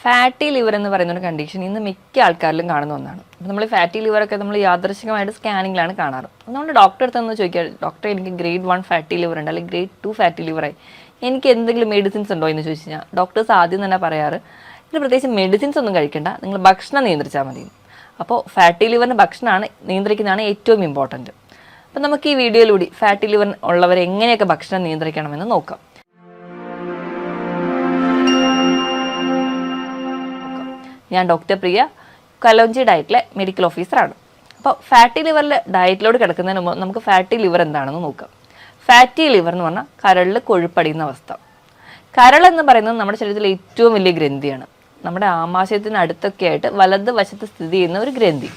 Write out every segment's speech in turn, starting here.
Fatty liver എന്ന് പറയുന്ന ഒരു കണ്ടീഷൻ ഇന്ന് മിക്ക ആൾക്കാരിലും കാണുന്ന ഒന്നാണ്. അപ്പോൾ നമ്മൾ ഫാറ്റി ലിവറൊക്കെ നമ്മൾ യാദൃശികമായിട്ട് സ്കാനിങ്ങിലാണ് കാണാറ്. നമ്മൾ ഡോക്ടറെ അടുത്ത് ചോദിക്കുക, ഡോക്ടറെ എനിക്ക് ഗ്രേഡ് 1 ഫാറ്റി ലിവർ ഉണ്ട്, അല്ലെങ്കിൽ ഗ്രേഡ് 2 ഫാറ്റി ലിവറായി, എനിക്ക് എന്തെങ്കിലും മെഡിസിൻസ് ഉണ്ടോ എന്ന് ചോദിച്ചു കഴിഞ്ഞാൽ ഡോക്ടേഴ്സ് ആദ്യം തന്നെ പറയാറ്, ഇതിന് പ്രത്യേകിച്ച് മെഡിസിൻസ് ഒന്നും കഴിക്കേണ്ട, നിങ്ങൾ ഭക്ഷണം നിയന്ത്രിച്ചാൽ മതി. അപ്പോൾ ഫാറ്റി ലിവറിന് ഭക്ഷണമാണ് നിയന്ത്രിക്കുന്നതാണ് ഏറ്റവും ഇമ്പോർട്ടൻറ്റ്. അപ്പോൾ നമുക്ക് ഈ വീഡിയോയിലൂടെ ഫാറ്റി ലിവർ ഉള്ളവർ എങ്ങനെയൊക്കെ ഭക്ഷണം നിയന്ത്രിക്കണമെന്ന് നോക്കാം. ഞാൻ ഡോക്ടർ പ്രിയ, കലോഞ്ചി ഡയറ്റിലെ മെഡിക്കൽ ഓഫീസറാണ്. അപ്പോൾ ഫാറ്റി ലിവറിലെ ഡയറ്റിലോട് കിടക്കുന്നതിന് മുമ്പ് നമുക്ക് ഫാറ്റി ലിവർ എന്താണെന്ന് നോക്കാം. ഫാറ്റി ലിവർ എന്ന് പറഞ്ഞാൽ കരളിൽ കൊഴുപ്പടിയുന്ന അവസ്ഥ. കരൾ എന്ന് പറയുന്നത് നമ്മുടെ ശരീരത്തിലെ ഏറ്റവും വലിയ ഗ്രന്ഥിയാണ്. നമ്മുടെ ആമാശയത്തിന് അടുത്തൊക്കെ ആയിട്ട് വലത് വശത്ത് സ്ഥിതി ചെയ്യുന്ന ഒരു ഗ്രന്ഥി.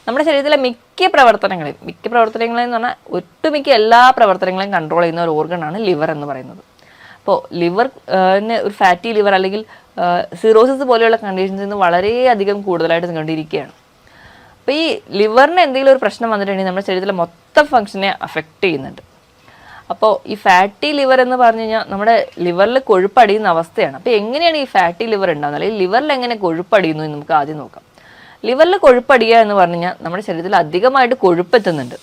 നമ്മുടെ ശരീരത്തിലെ മിക്ക പ്രവർത്തനങ്ങളെയും എന്ന് പറഞ്ഞാൽ ഒട്ടുമിക്ക എല്ലാ പ്രവർത്തനങ്ങളെയും കൺട്രോൾ ചെയ്യുന്ന ഒരു ഓർഗനാണ് ലിവർ എന്ന് പറയുന്നത്. അപ്പോൾ ലിവറിന് ഒരു ഫാറ്റി ലിവർ അല്ലെങ്കിൽ സിറോസിസ് പോലെയുള്ള കണ്ടീഷൻസ് ഇന്ന് വളരെയധികം കൂടുതലായിട്ട് കണ്ടിരിക്കുകയാണ്. അപ്പോൾ ഈ ലിവറിന് എന്തെങ്കിലും ഒരു പ്രശ്നം വന്നിട്ടുണ്ടെങ്കിൽ നമ്മുടെ ശരീരത്തിലെ മൊത്തം ഫംഗ്ഷനെ അഫക്റ്റ് ചെയ്യുന്നുണ്ട്. അപ്പോൾ ഈ ഫാറ്റി ലിവർ എന്ന് പറഞ്ഞു കഴിഞ്ഞാൽ നമ്മുടെ ലിവറിൽ കൊഴുപ്പടിയുന്ന അവസ്ഥയാണ്. അപ്പോൾ എങ്ങനെയാണ് ഈ ഫാറ്റി ലിവർ ഉണ്ടാകുന്നത്, അല്ലെങ്കിൽ ലിവറിൽ എങ്ങനെ കൊഴുപ്പടിയുന്നു എന്ന് നമുക്ക് ആദ്യം നോക്കാം. ലിവറിൽ കൊഴുപ്പടിയുക എന്ന് പറഞ്ഞു കഴിഞ്ഞാൽ നമ്മുടെ ശരീരത്തിൽ അധികമായിട്ട് കൊഴുപ്പെത്തുന്നുണ്ട്.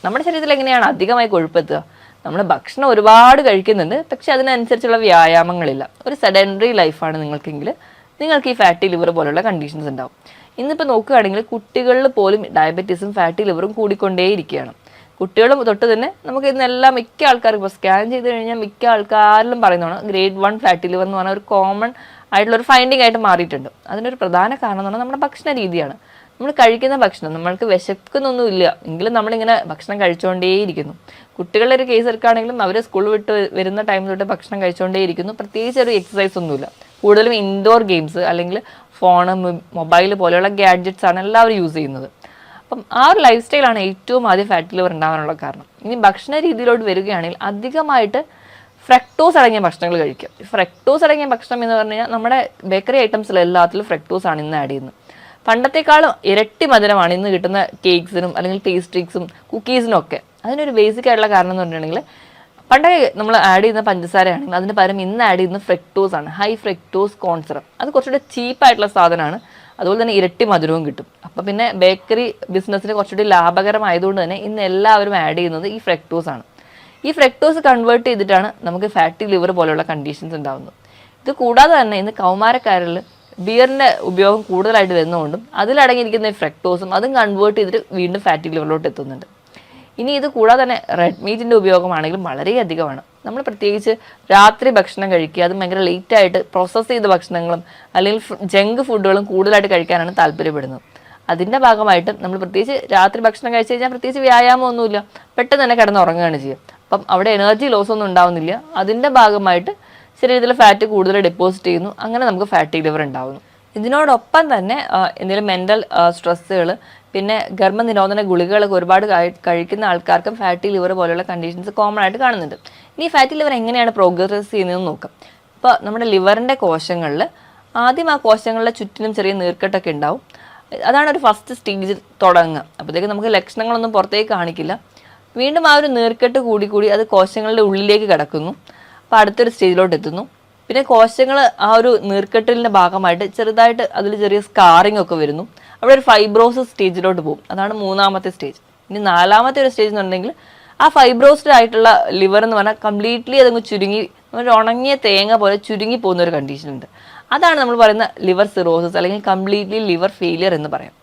നമ്മുടെ ശരീരത്തിൽ എങ്ങനെയാണ് അധികമായി കൊഴുപ്പെത്തുക? നമ്മൾ ഭക്ഷണം ഒരുപാട് കഴിക്കുന്നുണ്ട്, പക്ഷെ അതിനനുസരിച്ചുള്ള വ്യായാമങ്ങളില്ല. ഒരു സെഡൻറ്ററി ലൈഫാണ് നിങ്ങൾക്കെങ്കിൽ നിങ്ങൾക്ക് ഈ ഫാറ്റി ലിവർ പോലുള്ള കണ്ടീഷൻസ് ഉണ്ടാവും. ഇന്നിപ്പോൾ നോക്കുകയാണെങ്കിൽ കുട്ടികളിൽ പോലും ഡയബറ്റീസും ഫാറ്റി ലിവറും കൂടിക്കൊണ്ടേയിരിക്കുകയാണ്. കുട്ടികളും തൊട്ട് തന്നെ നമുക്ക് ഇന്നെല്ലാം മിക്ക ആൾക്കാർക്കും ഇപ്പോൾ സ്കാൻ ചെയ്ത് കഴിഞ്ഞാൽ മിക്ക ആൾക്കാരിലും പറയുന്നതാണ് ഗ്രേഡ് 1 ഫാറ്റി ലിവർ എന്ന് പറഞ്ഞാൽ ഒരു കോമൺ ആയിട്ടുള്ള ഒരു ഫൈൻഡിങ് ആയിട്ട് മാറിയിട്ടുണ്ട്. അതിനൊരു പ്രധാന കാരണം എന്ന് പറഞ്ഞാൽ നമ്മുടെ ഭക്ഷണ രീതിയാണ്. നമ്മൾ കഴിക്കുന്ന ഭക്ഷണം, നമ്മൾക്ക് വിശക്കുന്നൊന്നുമില്ല എങ്കിലും നമ്മളിങ്ങനെ ഭക്ഷണം കഴിച്ചുകൊണ്ടേയിരിക്കുന്നു. കുട്ടികളുടെ ഒരു കേസ് എടുക്കുകയാണെങ്കിലും അവർ സ്കൂൾ വിട്ട് വരുന്ന ടൈമിൽ തൊട്ട് ഭക്ഷണം കഴിച്ചുകൊണ്ടേയിരിക്കുന്നു. പ്രത്യേകിച്ച് ഒരു എക്സസൈസ് ഒന്നുമില്ല. കൂടുതലും ഇൻഡോർ ഗെയിംസ് അല്ലെങ്കിൽ ഫോണ്, മൊബൈൽ പോലെയുള്ള ഗാഡ്ജറ്റ്സ് ആണ് എല്ലാവരും യൂസ് ചെയ്യുന്നത്. അപ്പം ആ ഒരു ലൈഫ് സ്റ്റൈലാണ് ഏറ്റവും ആദ്യം ഫാറ്റി ലിവർ ഉണ്ടാകാനുള്ള കാരണം. ഇനി ഭക്ഷണ രീതിയിലോട്ട് വരികയാണെങ്കിൽ അധികമായിട്ട് ഫ്രക്ടോസ് അടങ്ങിയ ഭക്ഷണങ്ങൾ കഴിക്കുക. ഫ്രക്ടോസ് അടങ്ങിയ ഭക്ഷണം എന്ന് പറഞ്ഞു കഴിഞ്ഞാൽ നമ്മുടെ ബേക്കറി ഐറ്റംസിൽ എല്ലാത്തിലും ഫ്രക്ടോസ് ആണ് ഇന്ന് ആഡ് ചെയ്യുന്നത്. പണ്ടത്തെക്കാളും ഇരട്ടി മധുരമാണ് ഇന്ന് കിട്ടുന്ന കേക്ക്സിനും അല്ലെങ്കിൽ പേസ്ട്രീസും കുക്കീസിനും ഒക്കെ. അതിനൊരു ബേസിക് ആയിട്ടുള്ള കാരണം എന്ന് പറഞ്ഞിട്ടുണ്ടെങ്കിൽ പണ്ടേ നമ്മൾ ആഡ് ചെയ്യുന്ന പഞ്ചസാരയാണെങ്കിൽ അതിന് പകരം ഇന്ന് ആഡ് ചെയ്യുന്ന ഫ്രക്ടോസ് ആണ്, ഹൈ ഫ്രക്ടോസ് കോൺ സിറപ്പ്. അത് കുറച്ചുകൂടി ചീപ്പായിട്ടുള്ള സാധനമാണ്, അതുപോലെ തന്നെ ഇരട്ടി മധുരവും കിട്ടും. അപ്പോൾ പിന്നെ ബേക്കറി ബിസിനസ്സിന് കുറച്ചുകൂടി ലാഭകരമായതുകൊണ്ട് തന്നെ ഇന്ന് എല്ലാവരും ആഡ് ചെയ്യുന്നത് ഈ ഫ്രക്ടോസ് ആണ്. ഈ ഫ്രക്ടോസ് കൺവേർട്ട് ചെയ്തിട്ടാണ് നമുക്ക് ഫാറ്റി ലിവർ പോലെയുള്ള കണ്ടീഷൻസ് ഉണ്ടാകുന്നത്. ഇത് കൂടാതെ തന്നെ ഇന്ന് കൗമാരക്കാരിൽ ബിയറിൻ്റെ ഉപയോഗം കൂടുതലായിട്ട് വരുന്നതുകൊണ്ടും അതിലടങ്ങിയിരിക്കുന്ന ഫ്രക്ടോസും അതും കൺവേർട്ട് ചെയ്തിട്ട് വീണ്ടും ഫാറ്റി ലിവറിലോട്ട് എത്തുന്നുണ്ട്. ഇനി ഇത് കൂടാതെ തന്നെ റെഡ് മീറ്റിൻ്റെ ഉപയോഗമാണെങ്കിലും വളരെയധികമാണ്. നമ്മൾ പ്രത്യേകിച്ച് രാത്രി ഭക്ഷണം കഴിക്കുക, അത് ഭയങ്കര ലേറ്റായിട്ട് പ്രോസസ്സ് ചെയ്ത ഭക്ഷണങ്ങളും അല്ലെങ്കിൽ ജങ്ക് ഫുഡുകളും കൂടുതലായിട്ട് കഴിക്കാനാണ് താല്പര്യപ്പെടുന്നത്. അതിൻ്റെ ഭാഗമായിട്ട് നമ്മൾ പ്രത്യേകിച്ച് രാത്രി ഭക്ഷണം കഴിച്ചു കഴിഞ്ഞാൽ പ്രത്യേകിച്ച് വ്യായാമമൊന്നുമില്ല, പെട്ടെന്ന് തന്നെ കിടന്ന് ഉറങ്ങുകയാണ് ചെയ്യുക. അപ്പം അവിടെ എനർജി ലോസ് ഒന്നും ഉണ്ടാവുന്നില്ല. അതിൻ്റെ ഭാഗമായിട്ട് ശരീരത്തിൽ ഫാറ്റ് കൂടുതൽ ഡെപ്പോസിറ്റ് ചെയ്യുന്നു. അങ്ങനെ നമുക്ക് ഫാറ്റി ലിവർ ഉണ്ടാകുന്നു. ഇതിനോടൊപ്പം തന്നെ എന്തെങ്കിലും മെൻ്റൽ സ്ട്രെസ്സുകൾ, പിന്നെ ഗർഭനിരോധന ഗുളികകളൊക്കെ ഒരുപാട് കഴിക്കുന്ന ആൾക്കാർക്കും ഫാറ്റി ലിവർ പോലെയുള്ള കണ്ടീഷൻസ് കോമൺ ആയിട്ട് കാണുന്നുണ്ട്. ഇനി ഫാറ്റി ലിവർ എങ്ങനെയാണ് പ്രോഗ്രസ് ചെയ്യുന്നതെന്ന് നോക്കാം. ഇപ്പോൾ നമ്മുടെ ലിവറിൻ്റെ കോശങ്ങളിൽ ആദ്യം ആ കോശങ്ങളുടെ ചുറ്റിനും ചെറിയ നീർക്കെട്ടൊക്കെ ഉണ്ടാവും. അതാണ് ഒരു ഫസ്റ്റ് സ്റ്റേജ് തുടങ്ങുക. അപ്പോഴത്തേക്ക് നമുക്ക് ലക്ഷണങ്ങളൊന്നും പുറത്തേക്ക് കാണിക്കില്ല. വീണ്ടും ആ ഒരു നീർക്കെട്ട് കൂടി അത് കോശങ്ങളുടെ ഉള്ളിലേക്ക് കിടക്കുന്നു. അപ്പോൾ അടുത്തൊരു സ്റ്റേജിലോട്ട് എത്തുന്നു. പിന്നെ കോശങ്ങൾ ആ ഒരു നീർക്കെട്ടലിൻ്റെ ഭാഗമായിട്ട് ചെറുതായിട്ട് അതിൽ ചെറിയ സ്കാറിങ് ഒക്കെ വരുന്നു. അവിടെ ഒരു ഫൈബ്രോസിസ് സ്റ്റേജിലോട്ട് പോകും. അതാണ് മൂന്നാമത്തെ സ്റ്റേജ്. ഇനി നാലാമത്തെ ഒരു സ്റ്റേജ് എന്നുണ്ടെങ്കിൽ ആ ഫൈബ്രോസ്ഡ് ആയിട്ടുള്ള ലിവർ എന്ന് പറഞ്ഞാൽ കംപ്ലീറ്റ്ലി അതങ്ങ് ചുരുങ്ങി, ഒരു ഉണങ്ങിയ തേങ്ങ പോലെ ചുരുങ്ങി പോകുന്ന ഒരു കണ്ടീഷൻ ഉണ്ട്. അതാണ് നമ്മൾ പറയുന്ന ലിവർ സിറോസിസ് അല്ലെങ്കിൽ കംപ്ലീറ്റ്ലി ലിവർ ഫെയിലിയർ എന്ന് പറയാം.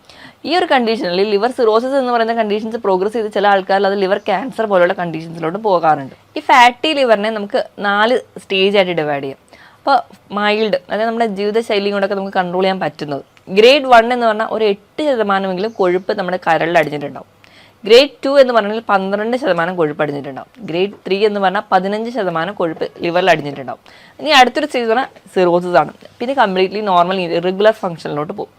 ഈ ഒരു കണ്ടീഷനിൽ ലിവർ സിറോസിസ് എന്ന് പറയുന്ന കണ്ടീഷൻസ് പ്രോഗ്രസ് ചെയ്ത് ചില ആൾക്കാരിൽ അത് ലിവർ ക്യാൻസർ പോലുള്ള കണ്ടീഷൻസിലോട്ട് പോകാറുണ്ട്. ഈ ഫാറ്റി ലിവറിനെ നമുക്ക് 4 സ്റ്റേജ് ആയിട്ട് ഡിവൈഡ് ചെയ്യാം. അപ്പോൾ മൈൽഡ്, അതായത് നമ്മുടെ ജീവിതശൈലി കൊണ്ടൊക്കെ നമുക്ക് കൺട്രോൾ ചെയ്യാൻ പറ്റുന്നത്. ഗ്രേഡ് 1 എന്ന് പറഞ്ഞാൽ ഒരു 8% കൊഴുപ്പ് നമ്മുടെ കരളിൽ അടിഞ്ഞിട്ടുണ്ടാവും. ഗ്രേഡ് 2 എന്ന് പറഞ്ഞാൽ 12% കൊഴുപ്പ് അടിഞ്ഞിട്ടുണ്ടാവും. ഗ്രേഡ് 3 എന്ന് പറഞ്ഞാൽ 15% കൊഴുപ്പ് ലിവറിൽ അടിഞ്ഞിട്ടുണ്ടാവും. ഇനി അടുത്തൊരു സ്റ്റേജ് പറഞ്ഞാൽ സിറോസിസ് ആണ്. പിന്നെ കംപ്ലീറ്റ്ലി നോർമൽ ഇറഗുലർ ഫംഗ്ഷനിലോട്ട് പോകും.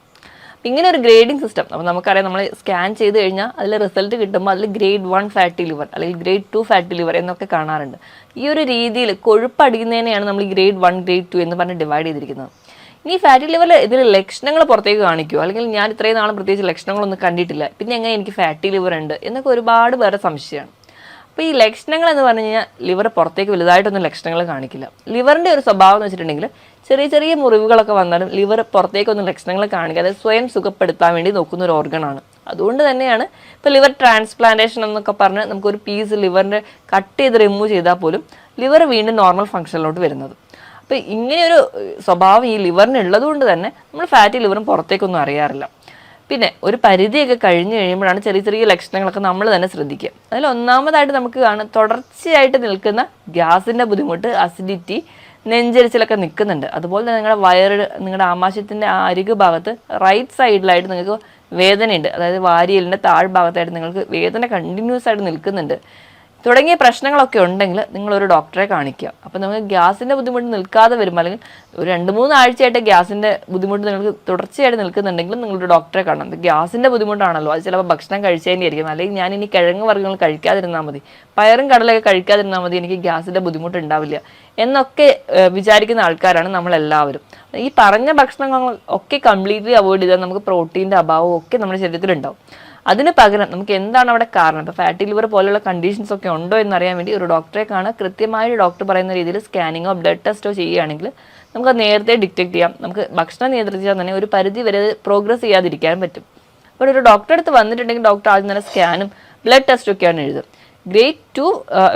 ഇങ്ങനെ ഒരു ഗ്രേഡിംഗ് സിസ്റ്റം, അപ്പോൾ നമുക്കറിയാം, നമ്മൾ സ്കാൻ ചെയ്ത് കഴിഞ്ഞാൽ അതിൽ റിസൾട്ട് കിട്ടുമ്പോൾ അതിൽ ഗ്രേഡ് 1 ഫാറ്റി ലിവർ അല്ലെങ്കിൽ ഗ്രേഡ് 2 ഫാറ്റി ലിവർ എന്നൊക്കെ കാണാറുണ്ട്. ഈ ഒരു രീതിയിൽ കൊഴുപ്പടിക്കുന്നതിനെയാണ് നമ്മൾ ഗ്രേഡ് 1 ഗ്രേഡ് 2 എന്ന് പറഞ്ഞ് ഡിവൈഡ് ചെയ്തിരിക്കുന്നത്. ഇനി ഫാറ്റി ലിവറിൽ ഇതിൽ ലക്ഷണങ്ങൾ പുറത്തേക്ക് കാണിക്കുമോ, അല്ലെങ്കിൽ ഞാൻ ഇത്രയും നാളും പ്രത്യേകിച്ച് ലക്ഷണങ്ങളൊന്നും കണ്ടിട്ടില്ല, പിന്നെ എങ്ങനെ എനിക്ക് ഫാറ്റി ലിവർ ഉണ്ട് എന്നൊക്കെ ഒരുപാട് പേരുടെ സംശയമാണ്. അപ്പോൾ ഈ ലക്ഷണങ്ങൾ എന്ന് പറഞ്ഞു കഴിഞ്ഞാൽ ലിവർ പുറത്തേക്ക് വലുതായിട്ടൊന്നും ലക്ഷണങ്ങൾ കാണിക്കില്ല. ലിവറിൻ്റെ ഒരു സ്വഭാവം എന്ന് വെച്ചിട്ടുണ്ടെങ്കിൽ ചെറിയ ചെറിയ മുറിവുകളൊക്കെ വന്നാലും ലിവർ പുറത്തേക്കൊന്നും ലക്ഷണങ്ങൾ കാണിക്കാതെ സ്വയം സുഖപ്പെടുത്താൻ വേണ്ടി നോക്കുന്ന ഒരു ഓർഗനാണ്. അതുകൊണ്ട് തന്നെയാണ് ഇപ്പോൾ ലിവർ ട്രാൻസ്പ്ലാന്റേഷൻ എന്നൊക്കെ പറഞ്ഞ് നമുക്കൊരു പീസ് ലിവറിൻ്റെ കട്ട് ചെയ്ത് റിമൂവ് ചെയ്താൽ പോലും ലിവർ വീണ്ടും നോർമൽ ഫംഗ്ഷനിലോട്ട് വരുന്നത്. അപ്പോൾ ഇങ്ങനെയൊരു സ്വഭാവം ഈ ലിവറിന് ഉള്ളതുകൊണ്ട് തന്നെ നമ്മൾ ഫാറ്റി ലിവറും പുറത്തേക്കൊന്നും അറിയാറില്ല. പിന്നെ ഒരു പരിധിയൊക്കെ കഴിഞ്ഞ് കഴിയുമ്പോഴാണ് ചെറിയ ചെറിയ ലക്ഷണങ്ങളൊക്കെ നമ്മൾ തന്നെ ശ്രദ്ധിക്കുക. അതിൽ ഒന്നാമതായിട്ട് നമുക്ക് കാണാം തുടർച്ചയായിട്ട് നിൽക്കുന്ന ഗ്യാസിൻ്റെ ബുദ്ധിമുട്ട്, അസിഡിറ്റി, നെഞ്ചരിച്ചിലൊക്കെ നിൽക്കുന്നുണ്ട്. അതുപോലെ തന്നെ നിങ്ങളുടെ നിങ്ങളുടെ ആമാശയത്തിൻ്റെ ആ അരികു ഭാഗത്ത് റൈറ്റ് സൈഡിലായിട്ട് നിങ്ങൾക്ക് വേദനയുണ്ട്. അതായത് വാരിയലിൻ്റെ താഴ്ഭാഗത്തായിട്ട് നിങ്ങൾക്ക് വേദന കണ്ടിന്യൂസ് ആയിട്ട് നിൽക്കുന്നുണ്ട്. തുടങ്ങിയ പ്രശ്നങ്ങളൊക്കെ ഉണ്ടെങ്കിൽ നിങ്ങളൊരു ഡോക്ടറെ കാണിക്കുക. അപ്പോൾ നമുക്ക് ഗ്യാസിൻ്റെ ബുദ്ധിമുട്ട് നിൽക്കാതെ വരുമ്പോൾ അല്ലെങ്കിൽ ഒരു 2-3 ആഴ്ചയായിട്ട് ഗ്യാസിൻ്റെ ബുദ്ധിമുട്ട് നിങ്ങൾക്ക് തുടർച്ചയായിട്ട് നിൽക്കുന്നുണ്ടെങ്കിലും നിങ്ങളൊരു ഡോക്ടറെ കാണണം. ഗ്യാസിൻ്റെ ബുദ്ധിമുട്ടാണല്ലോ, അത് ചിലപ്പോൾ ഭക്ഷണം കഴിച്ചതിൻ്റെ ആയിരിക്കും, അല്ലെങ്കിൽ ഞാൻ ഇനി കിഴങ്ങ് വർഗ്ഗങ്ങൾ കഴിക്കാതിരുന്നാൽ മതി, പയറും കടലൊക്കെ കഴിക്കാതിരുന്നാൽ മതി, എനിക്ക് ഗ്യാസിൻ്റെ ബുദ്ധിമുട്ട് ഉണ്ടാവില്ല എന്നൊക്കെ വിചാരിക്കുന്ന ആൾക്കാരാണ് നമ്മളെല്ലാവരും. ഈ പറഞ്ഞ ഭക്ഷണങ്ങൾ ഒക്കെ കംപ്ലീറ്റ്ലി അവോയ്ഡ് ചെയ്താൽ നമുക്ക് പ്രോട്ടീൻ്റെ അഭാവവും ഒക്കെ നമ്മുടെ ശരീരത്തിലുണ്ടാവും. അതിന് പകരം നമുക്ക് എന്താണ് അവിടെ കാരണം, ഇപ്പോൾ ഫാറ്റി ലിവർ പോലുള്ള കണ്ടീഷൻസ് ഒക്കെ ഉണ്ടോ എന്നറിയാൻ വേണ്ടി ഒരു ഡോക്ടറെ കാണുക. കൃത്യമായി ഡോക്ടർ പറയുന്ന രീതിയിൽ സ്കാനിങ്ങോ ബ്ലഡ് ടെസ്റ്റോ ചെയ്യുകയാണെങ്കിൽ നമുക്ക് നേരത്തെ ഡിറ്റക്ട് ചെയ്യാം. നമുക്ക് ഭക്ഷണം നിയന്ത്രിച്ചാൽ തന്നെ ഒരു പരിധി വരെ പ്രോഗ്രസ് ചെയ്യാതിരിക്കാൻ പറ്റും. അപ്പോൾ ഒരു ഡോക്ടറെ അടുത്ത് വന്നിട്ടുണ്ടെങ്കിൽ ഡോക്ടർ ആദ്യം തന്നെ സ്കാനും ബ്ലഡ് ടെസ്റ്റും ഒക്കെയാണ് എഴുതുക. ഗ്രേഡ് 2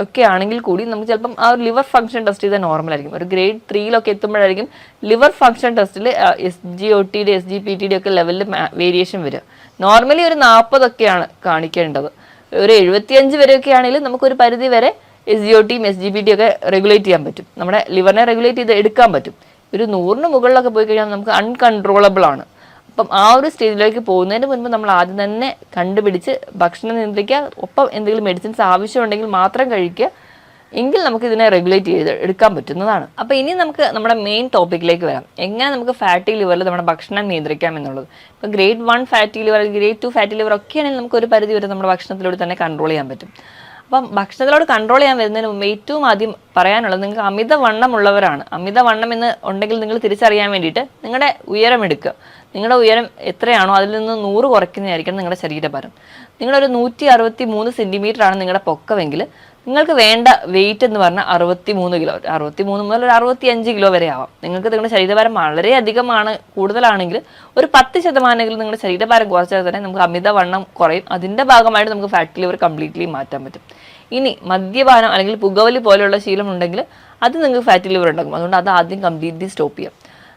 ഒക്കെ ആണെങ്കിൽ കൂടി നമുക്ക് ചിലപ്പം ആ ഒരു ലിവർ ഫംഗ്ഷൻ ടെസ്റ്റ് ചെയ്താൽ നോർമൽ ആയിരിക്കും. ഒരു ഗ്രേഡ് 3 എത്തുമ്പോഴായിരിക്കും ലിവർ ഫംഗ്ഷൻ ടെസ്റ്റിൽ SGOT-യുടെ SGPT-യുടെ ഒക്കെ ലെവലിൽ വേരിയേഷൻ വരിക. നോർമലി ഒരു 40 ഒക്കെയാണ് കാണിക്കേണ്ടത്. ഒരു 75 വരെയൊക്കെ ആണെങ്കിൽ നമുക്കൊരു പരിധി വരെ SGOT-യും SGPT-യും ഒക്കെ റെഗുലേറ്റ് ചെയ്യാൻ പറ്റും. നമ്മുടെ ലിവറിനെ റെഗുലേറ്റ് ചെയ്ത് എടുക്കാൻ പറ്റും. ഒരു 100-ന് മുകളിലൊക്കെ പോയി കഴിഞ്ഞാൽ നമുക്ക് അൺകൺട്രോളബിൾ ആണ്. അപ്പം ആ ഒരു സ്റ്റേജിലേക്ക് പോകുന്നതിന് മുൻപ് നമ്മൾ ആദ്യം തന്നെ കണ്ടുപിടിച്ച് ഭക്ഷണം നിയന്ത്രിക്കുക. ഒപ്പം എന്തെങ്കിലും മെഡിസിൻസ് ആവശ്യമുണ്ടെങ്കിൽ മാത്രം കഴിക്കുക. എങ്കിൽ നമുക്ക് ഇതിനെ റെഗുലേറ്റ് ചെയ്ത് എടുക്കാൻ പറ്റുന്നതാണ്. അപ്പോൾ ഇനി നമുക്ക് നമ്മുടെ മെയിൻ ടോപ്പിക്കിലേക്ക് വരാം. എങ്ങനെ നമുക്ക് ഫാറ്റി ലിവറിൽ നമ്മുടെ ഭക്ഷണം നിയന്ത്രിക്കാം എന്നുള്ളത്. ഇപ്പോൾ grade 1 fatty liver, grade 2 fatty liver ഒക്കെയാണെങ്കിൽ നമുക്ക് ഒരു പരിധി വരെ നമ്മുടെ ഭക്ഷണത്തിലൂടെ തന്നെ കൺട്രോൾ ചെയ്യാൻ പറ്റും. അപ്പം ഭക്ഷണത്തിലോട് കൺട്രോൾ ചെയ്യാൻ വരുന്നതിന് മുമ്പ് ഏറ്റവും ആദ്യം പറയാനുള്ളത്, നിങ്ങൾക്ക് അമിതവണ്ണമുള്ളവരാണ്. അമിതവണ്ണം എന്ന് ഉണ്ടെങ്കിൽ നിങ്ങൾ തിരിച്ചറിയാൻ വേണ്ടിയിട്ട് നിങ്ങളുടെ ഉയരം എടുക്കുക. നിങ്ങളുടെ ഉയരം എത്രയാണോ അതിൽ നിന്ന് 100 കുറയ്ക്കുന്നതായിരിക്കണം നിങ്ങളുടെ ശരീരഭാരം. നിങ്ങളൊരു 163 സെൻറ്റിമീറ്റർ ആണ് നിങ്ങളുടെ പൊക്കമെങ്കിൽ നിങ്ങൾക്ക് വേണ്ട വെയിറ്റ് എന്ന് പറഞ്ഞാൽ 63 കിലോ. 63 മുതൽ ഒരു 65 കിലോ വരെ ആവാം. നിങ്ങൾക്ക് നിങ്ങളുടെ ശരീരഭാരം വളരെ അധികമാണ്, കൂടുതലാണെങ്കിൽ ഒരു 10% നിങ്ങളുടെ ശരീരഭാരം കുറച്ചാൽ തന്നെ നമുക്ക് അമിതവണ്ണം കുറയും. അതിൻ്റെ ഭാഗമായിട്ട് നമുക്ക് ഫാറ്റി ലിവർ കംപ്ലീറ്റ്ലി മാറ്റാൻ പറ്റും. ഇനി മദ്യപാനം അല്ലെങ്കിൽ പുകവലി പോലെയുള്ള ശീലം ഉണ്ടെങ്കിൽ അത് നിങ്ങൾക്ക് ഫാറ്റി ലിവർ ഉണ്ടാക്കും. അതുകൊണ്ട് അത് ആദ്യം കംപ്ലീറ്റ്ലി സ്റ്റോപ്പ് ചെയ്യാം.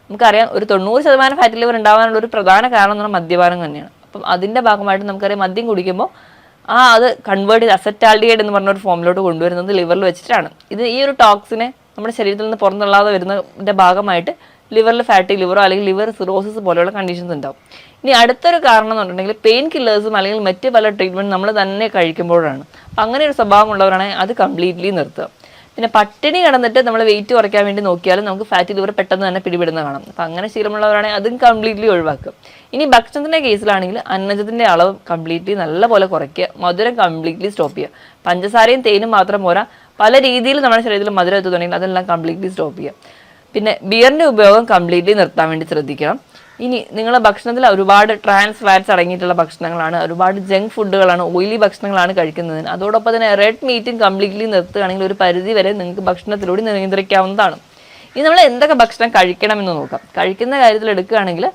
നമുക്കറിയാം ഒരു 90% ഫാറ്റി ലിവർ ഉണ്ടാകാനുള്ള ഒരു പ്രധാന കാരണം എന്ന് പറഞ്ഞാൽ മദ്യപാനം തന്നെയാണ്. അപ്പം അതിൻ്റെ ഭാഗമായിട്ട് നമുക്കറിയാം മദ്യം കുടിക്കുമ്പോൾ അത് കൺവേർട്ട് ചെയ്ത് അസറ്റാൽഡിഹൈഡ് എന്ന് പറഞ്ഞ ഒരു ഫോമിലോട്ട് കൊണ്ടുവരുന്നത് ലിവറിൽ വെച്ചിട്ടാണ്. ഈ ഒരു ടോക്സിനെ നമ്മുടെ ശരീരത്തിൽ നിന്ന് പുറന്തള്ളാതെ വരുന്നതിൻ്റെ ഭാഗമായിട്ട് ലിവറിൽ ഫാറ്റി ലിവറോ അല്ലെങ്കിൽ ലിവർ സിറോസിസ് പോലെയുള്ള കണ്ടീഷൻസ് ഉണ്ടാവും. ഇനി അടുത്തൊരു കാരണം എന്ന് പറഞ്ഞിട്ടുണ്ടെങ്കിൽ പെയിൻ കില്ലേഴ്സും അല്ലെങ്കിൽ മറ്റ് പല ട്രീറ്റ്മെൻറ്റ് നമ്മൾ തന്നെ കഴിക്കുമ്പോഴാണ്. അപ്പം അങ്ങനെ ഒരു സ്വഭാവമുള്ളവരാണെങ്കിൽ അത് കംപ്ലീറ്റ്ലി നിർത്തുക. പിന്നെ പട്ടിണി കിടന്നിട്ട് നമ്മൾ വെയിറ്റ് കുറയ്ക്കാൻ വേണ്ടി നോക്കിയാലും നമുക്ക് ഫാറ്റി ലിവർ പെട്ടെന്ന് തന്നെ പിടിപെടുന്ന കാണാം. അപ്പം അങ്ങനെ ശീലമുള്ളവരാണെങ്കിൽ അതും കംപ്ലീറ്റ്ലി ഒഴിവാക്കുക. ഇനി ഭക്ഷണത്തിൻ്റെ കേസിലാണെങ്കിൽ അന്നജത്തിൻ്റെ അളവ് കംപ്ലീറ്റ്ലി നല്ലപോലെ കുറയ്ക്കുക. മധുരം കംപ്ലീറ്റ്ലി സ്റ്റോപ്പ് ചെയ്യുക. പഞ്ചസാരയും തേനും മാത്രം പോരാ, പല രീതിയിൽ നമ്മുടെ ശരീരത്തിൽ മധുരം എത്തുന്നുണ്ടെങ്കിൽ അതെല്ലാം കംപ്ലീറ്റ്ലി സ്റ്റോപ്പ് ചെയ്യുക. പിന്നെ ബിയറിൻ്റെ ഉപയോഗം കംപ്ലീറ്റ്ലി നിർത്താൻ വേണ്ടി ശ്രദ്ധിക്കണം. ഇനി നിങ്ങളുടെ ഭക്ഷണത്തിൽ ഒരുപാട് ട്രാൻസ് ഫാറ്റ്സ് അടങ്ങിയിട്ടുള്ള ഭക്ഷണങ്ങളാണ്, ഒരുപാട് ജങ്ക് ഫുഡുകളാണ്, ഓയിലി ഭക്ഷണങ്ങളാണ് കഴിക്കുന്നതിന്. അതോടൊപ്പം തന്നെ റെഡ് മീറ്റും കംപ്ലീറ്റ്ലി നിർത്തുകയാണെങ്കിൽ ഒരു പരിധി വരെ നിങ്ങൾക്ക് ഭക്ഷണത്തിലൂടെ നിയന്ത്രിക്കാവുന്നതാണ്. ഇനി നമ്മൾ എന്തൊക്കെ ഭക്ഷണം കഴിക്കണമെന്ന് നോക്കാം. കഴിക്കുന്ന കാര്യത്തിൽ എടുക്കുകയാണെങ്കിൽ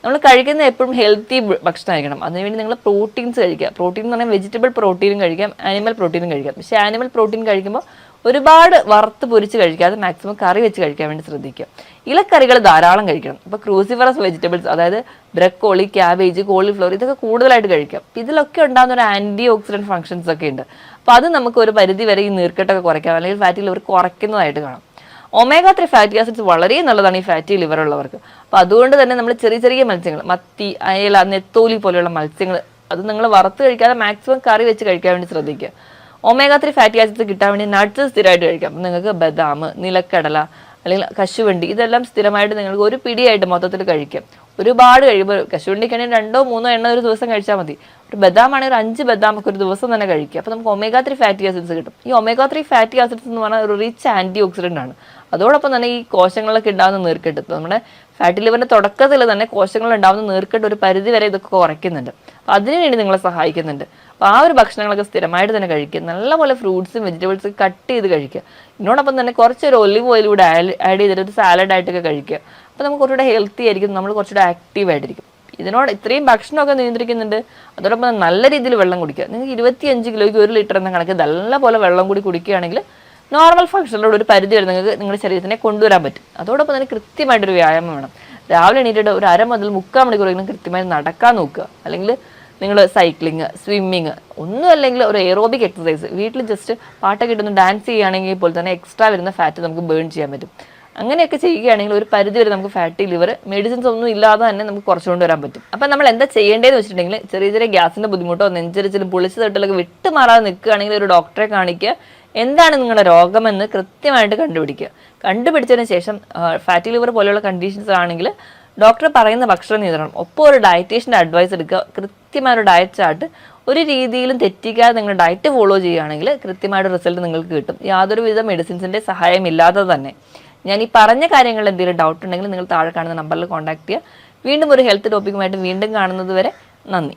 നമ്മൾ കഴിക്കുന്ന എപ്പോഴും ഹെൽത്തി ഭക്ഷണമായിരിക്കണം. അതിനുവേണ്ടി നിങ്ങൾ പ്രോട്ടീൻസ് കഴിക്കുക. പ്രോട്ടീൻ എന്ന് പറഞ്ഞാൽ വെജിറ്റബിൾ പ്രോട്ടീനും കഴിക്കാം, ആനിമൽ പ്രോട്ടീനും കഴിക്കാം. പക്ഷേ ആനിമൽ പ്രോട്ടീൻ കഴിക്കുമ്പോൾ ഒരുപാട് വറുത്ത് പൊരിച്ച് കഴിക്കാതെ മാക്സിമം കറി വെച്ച് കഴിക്കാൻ വേണ്ടി ശ്രദ്ധിക്കുക. ഇലക്കറികൾ ധാരാളം കഴിക്കണം. ഇപ്പോൾ ക്രൂസിഫറസ് വെജിറ്റബിൾസ്, അതായത് ബ്രക്കോളി, ക്യാബേജ്, കോളിഫ്ലവർ, ഇതൊക്കെ കൂടുതലായിട്ട് കഴിക്കാം. ഇതിലൊക്കെ ഉണ്ടാകുന്ന ഒരു ആൻറ്റി ഓക്സിഡൻറ്റ് ഫംഗ്ഷൻസ് ഒക്കെ ഉണ്ട്. അപ്പോൾ അത് നമുക്ക് ഒരു പരിധി വരെ ഈ നീർക്കെട്ടൊക്കെ കുറയ്ക്കാം, അല്ലെങ്കിൽ ഫാറ്റി ലിവർ കുറയ്ക്കുന്നതായിട്ട് കാണാം. ഒമേഗ 3 ഫാറ്റി ആസിഡ്സ് വളരെ നല്ലതാണ് ഈ ഫാറ്റി ലിവർ ഉള്ളവർക്ക്. അപ്പോൾ അതുകൊണ്ട് തന്നെ നമ്മൾ ചെറിയ ചെറിയ മത്സ്യങ്ങൾ, മത്തി, അയല, നെത്തോലി പോലെയുള്ള മത്സ്യങ്ങൾ, അത് നിങ്ങൾ വറുത്ത് കഴിക്കാതെ മാക്സിമം കറി വെച്ച് കഴിക്കാൻ വേണ്ടി ശ്രദ്ധിക്കുക. ഒമേഗ 3 ഫാറ്റി ആസിഡ്സ് കിട്ടാൻ വേണ്ടി നട്ട്സ് സ്ഥിരമായിട്ട് കഴിക്കാം. നിങ്ങൾക്ക് ബദാം, നിലക്കടല അല്ലെങ്കിൽ കശുവണ്ടി, ഇതെല്ലാം സ്ഥിരമായിട്ട് നിങ്ങൾക്ക് ഒരു പിടിയായിട്ട് മൊത്തത്തിൽ കഴിക്കാം. ഒരുപാട് കഴിയുമ്പോൾ കശുവണ്ടിക്കാണെങ്കിൽ 2-3 എണ്ണ ഒരു ദിവസം കഴിച്ചാൽ മതി. ഒരു ബദാം ആണെങ്കിൽ 5 ബദാം ഒക്കെ ഒരു ദിവസം തന്നെ കഴിക്കുക. അപ്പോൾ നമുക്ക് ഒമേഗ 3 ഫാറ്റി ആസിഡ്സ് കിട്ടും. ഈ ഒമേഗ 3 ഫാറ്റി ആസിഡ്സ് എന്ന് പറഞ്ഞാൽ ഒരു റിച്ച് ആൻറ്റി ഓക്സിഡൻ്റ് ആണ്. അതോടൊപ്പം തന്നെ ഈ കോശങ്ങളിലൊക്കെ ഉണ്ടാകുന്ന നീർക്കെട്ട്, നമ്മുടെ ഫാറ്റി ലിവറിൻ്റെ തുടക്കത്തിൽ തന്നെ കോശങ്ങൾ ഉണ്ടാകുന്ന നീർക്കെട്ട് ഒരു പരിധി വരെ ഇതൊക്കെ കുറയ്ക്കുന്നുണ്ട്. അപ്പോൾ അതിനുവേണ്ടി നിങ്ങളെ സഹായിക്കുന്നുണ്ട്. അപ്പോൾ ആ ഒരു ഭക്ഷണങ്ങളൊക്കെ സ്ഥിരമായിട്ട് തന്നെ കഴിക്കുക. നല്ലപോലെ ഫ്രൂട്ട്സും വെജിറ്റബിൾസും കട്ട് ചെയ്ത് കഴിക്കുക. ഇതിനോടൊപ്പം തന്നെ കുറച്ചൊരു ഒലിവ് ഓയിൽ കൂടെ ആഡ് ചെയ്തിട്ട് ഒരു സാലഡായിട്ടൊക്കെ കഴിക്കുക. അപ്പോൾ നമുക്ക് കുറച്ചുകൂടെ ഹെൽത്തി ആയിരിക്കും, നമ്മൾ കുറച്ചുകൂടെ ആക്റ്റീവ് ആയിട്ടിരിക്കും. ഇതിനോട് ഇത്രയും ഭക്ഷണമൊക്കെ നിയന്ത്രിക്കുന്നുണ്ട്, അതോടൊപ്പം നല്ല രീതിയിൽ വെള്ളം കുടിക്കുക. നിങ്ങൾക്ക് 25 കിലോയ്ക്ക് 1 ലിറ്റർ എന്ന കണക്ക് നല്ലപോലെ വെള്ളം കൂടി കുടിക്കുകയാണെങ്കിൽ നോർമൽ ഫംഗ്ഷനിലൂടെ ഒരു പരിധി വരെ നിങ്ങൾക്ക് നിങ്ങളുടെ ശരീരത്തിനെ കൊണ്ടുവരാൻ പറ്റും. അതോടൊപ്പം തന്നെ കൃത്യമായിട്ടൊരു വ്യായാമം വേണം. രാവിലെ എണീറ്റിട്ട് ഒരു 1/2 മുതൽ 3/4 മണിക്കൂറെങ്കിലും കൃത്യമായി നടക്കാൻ നോക്കുക. അല്ലെങ്കിൽ നിങ്ങൾ സൈക്ലിങ്, സ്വിമ്മിങ്, ഒന്നും അല്ലെങ്കിൽ ഒരു എയറോബിക് എക്സസൈസ് വീട്ടിൽ ജസ്റ്റ് പാട്ടൊക്കെ ഇട്ടൊന്ന് ഡാൻസ് ചെയ്യുകയാണെങ്കിൽ ഇപ്പോൾ തന്നെ എക്സ്ട്രാ വരുന്ന ഫാറ്റ് നമുക്ക് ബേൺ ചെയ്യാൻ പറ്റും. അങ്ങനെയൊക്കെ ചെയ്യുകയാണെങ്കിൽ ഒരു പരിധി വരെ നമുക്ക് ഫാറ്റി ലിവർ മെഡിസിൻസ് ഒന്നും ഇല്ലാതെ തന്നെ നമുക്ക് കുറച്ചുകൊണ്ട് വരാൻ പറ്റും. അപ്പം നമ്മൾ എന്താ ചെയ്യേണ്ടതെന്ന് വെച്ചിട്ടുണ്ടെങ്കിൽ ചെറിയ ചെറിയ ഗ്യാസിൻ്റെ ബുദ്ധിമുട്ടോ നെഞ്ചരിച്ചിലും പുളിച്ച് തട്ടലൊക്കെ വിട്ടുമാറാതെ നിൽക്കുകയാണെങ്കിൽ ഒരു ഡോക്ടറെ കാണിക്കുക. എന്താണ് നിങ്ങളുടെ രോഗമെന്ന് കൃത്യമായിട്ട് കണ്ടുപിടിക്കുക. കണ്ടുപിടിച്ചതിന് ശേഷം ഫാറ്റി ലിവർ പോലെയുള്ള കണ്ടീഷൻസ് ആണെങ്കിൽ ഡോക്ടർ പറയുന്ന ഭക്ഷണ നിയന്ത്രണം, ഒപ്പം ഒരു ഡയറ്റീഷ്യൻ്റെ അഡ്വൈസ് എടുക്കുക. കൃത്യമായ ഒരു ഡയറ്റ് ചാർട്ട് ഒരു രീതിയിലും തെറ്റിക്കാതെ നിങ്ങൾ ഡയറ്റ് ഫോളോ ചെയ്യുകയാണെങ്കിൽ കൃത്യമായിട്ട് റിസൾട്ട് നിങ്ങൾക്ക് കിട്ടും, യാതൊരുവിധ മെഡിസിൻസിൻ്റെ സഹായമില്ലാതെ തന്നെ. ഞാൻ ഈ പറഞ്ഞ കാര്യങ്ങളിൽ എന്തെങ്കിലും ഡൗട്ട് ഉണ്ടെങ്കിൽ നിങ്ങൾ താഴെ കാണുന്ന നമ്പറിൽ കോൺടാക്ട് ചെയ്യുക. വീണ്ടും ഒരു ഹെൽത്ത് ടോപ്പിക്കുമായിട്ട് വീണ്ടും കാണുന്നത് വരെ നന്ദി.